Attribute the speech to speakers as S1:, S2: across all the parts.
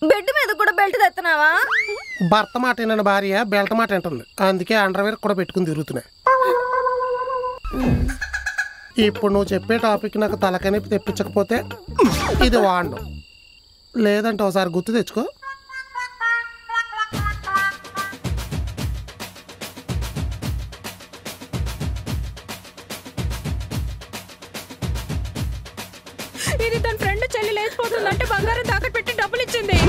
S1: Bed మీద కూడా belt తెస్తున్నావా?
S2: భర్త మాట వినని భార్య బెల్ట్ మాట వింటుంది, అందుకే అండర్వేర్ కూడా పెట్టుకుని తిరుగుతున్నా. ఇప్పుడు నువ్వు చెప్పే టాపిక్ నాకు తలకనిపి తెప్పించకపోతే ఇది వాడడం, లేదంటే ఒకసారి గుర్తు తెచ్చుకో.
S1: ఇది తన ఫ్రెండ్ చెల్లి లేచిపోతుందంటే బంగారం తాకట్టు పెట్టి డబ్బులు ఇచ్చింది.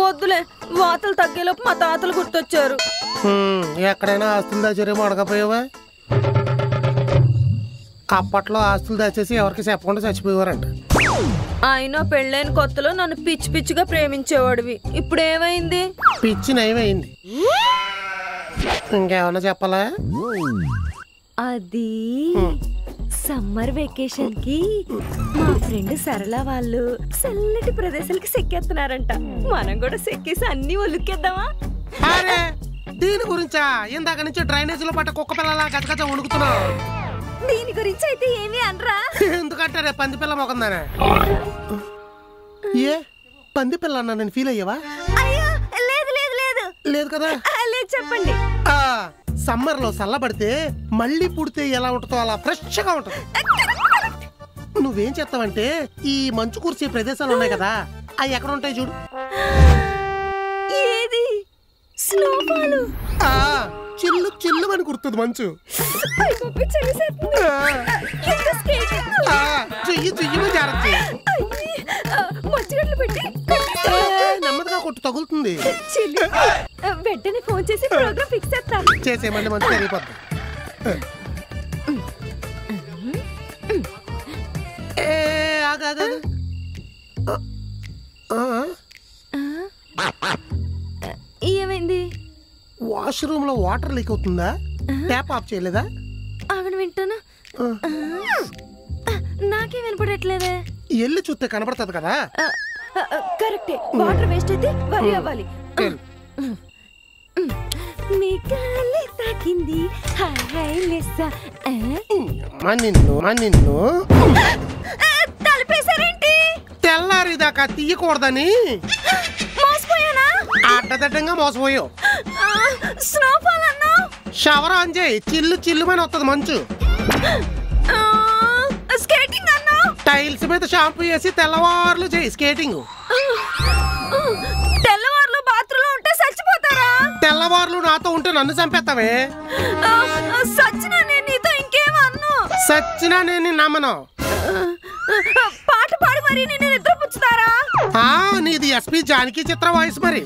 S1: వద్దులే, వాతలు తగ్గేలోపు మా తాతలు గుర్తొచ్చారు.
S2: ఎక్కడైనా ఆస్తులు దాచారేమో అడగపోయావా? అప్పట్లో ఆస్తులు దాచేసి ఎవరికి చెప్పకుండా చచ్చిపోయేవారంట.
S1: అయినా పెళ్ళైన కొత్తలో నన్ను పిచ్చి పిచ్చిగా ప్రేమించేవాడివి, ఇప్పుడు ఏమైంది?
S2: పిచ్చి నయమైంది. ఇంకేమన్నా చెప్పాలా?
S1: అది సమ్మర్ వెకేషన్ కి మా ఫ్రెండ్ సరళ వాళ్ళు చల్లటి ప్రదేశాలకి సెక్కేస్తున్నారంట. మనం కూడా సెక్కేసి అన్ని ఒలుక్కేద్దామా?
S2: అరే దీని గురించా? ఇందాక నుంచి డ్రైనేజ్ లో పట్ట కుక్క పిల్లలా గజగజ వణుకుతున్నావు.
S1: దీని గురించి అయితే ఏమీ అనరా?
S2: ఎందుకంటే రే పంది పిల్ల మొకందానే. ఏ పంది పిల్ల అన్నా నేను ఫీల్ అయ్యావా?
S1: అయ్యో లేదు లేదు లేదు
S2: లేదు కదా.
S1: లేదు చెప్పండి.
S2: సమ్మర్ లో చల్లబడితే మళ్ళీ పుడితే ఎలా ఉంటుందో అలా ఫ్రెష్ గా ఉంటుంది. నువ్వేం చేస్తావంటే ఈ మంచు కురిసే ప్రదేశాలు ఉన్నాయి కదా, అవి ఎక్కడ ఉంటాయి చూడు.
S1: ఏది? స్నోఫాల్.
S2: చిల్లు చిల్లు అని కుడుతుంది మంచు. చెయ్యి చెయ్యి జాగ్రత్త. నెమ్మదిగా కొట్టు, తగులుతుంది.
S1: వెంటనే ఫోన్ చేసి ప్రోగ్రామ్ ఫిక్స్ చేస్తా.
S2: చేసేయమంటే మంచి జరిగిపోద్ది.
S1: ఏమైంది?
S2: వాష్రూమ్ లో వాటర్ లీక్ అవుతుందా? ట్యాప్ ఆఫ్ చేయలేదా?
S1: ఆగను, వింటాను. నాకే వినపడట్లేదే.
S2: ఎల్లు చూస్తే కనపడుతుంది కదా.
S1: కరెక్టే, వాటర్ వేస్ట్ అయితే వరి అవ్వాలి. మీ గాలి తాకింది
S2: నిన్ను
S1: తలపేశారేంటి?
S2: తెల్లారిదాకా తీయకూడదని
S1: మోసపోయానా?
S2: అడ్డదడ్డంగా మోసపోయావు.
S1: స్నోఫాల్ అన్నా?
S2: షవర్ ఆన్ చేయి, చిల్లు చిల్లుమని వస్తుంది మంచు.
S1: స్కేటింగ్ అన్నా?
S2: టైల్స్ మీద షాంపూ వేసి తెల్లవార్లు చేయి స్కేటింగ్.
S1: తెల్లవార్లు బాత్రూంలో ఉంటే చచ్చిపోతారా?
S2: తెల్లవార్లు నాతో ఉంటే నన్ను చంపేస్తావే.
S1: సచ్చినా నేను నీతో ఇంకేమన్ను.
S2: సచ్చినా నేను నమ్మను.
S1: పాట పాడి మరి నేను నిద్రపుచ్చుతారా?
S2: నీది ఎస్పీ జానకి చిత్ర వాయిస్ మరి.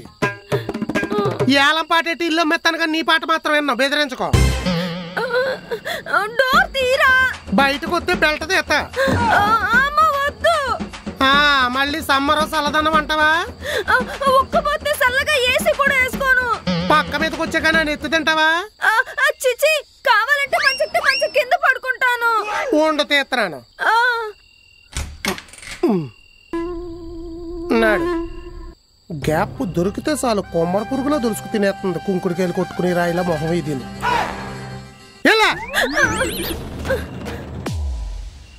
S2: ఏలం పాటేటి ఇల్లు మెత్తనగా నీ పాట మాత్రం విన్నావు, బెదిరించుకో.
S1: డోర్ తీరా.
S2: బయటకు వస్తే బెల్ట్ తీస్తా.
S1: వద్దు.
S2: మళ్ళీ సమ్మర్ చల్లదనం అంటావా?
S1: ఒక్కపోతే చల్లగా ఏసీ కూడా వేసుకోను.
S2: పక్క మీదకి వచ్చాక నేను ఎత్తు తింటావా?
S1: చిచి, కావాలంటే మంచి కింద పడుకుంటాను.
S2: ఉండు తీస్తున్నాను. నాడు గ్యాప్ దొరికితే చాలు కొమ్మర పురుగులా దొరుకు తినేస్తుంది. కుంకుడికాయలు కొట్టుకుని రాయిలా మొహం ఇది. ఎలా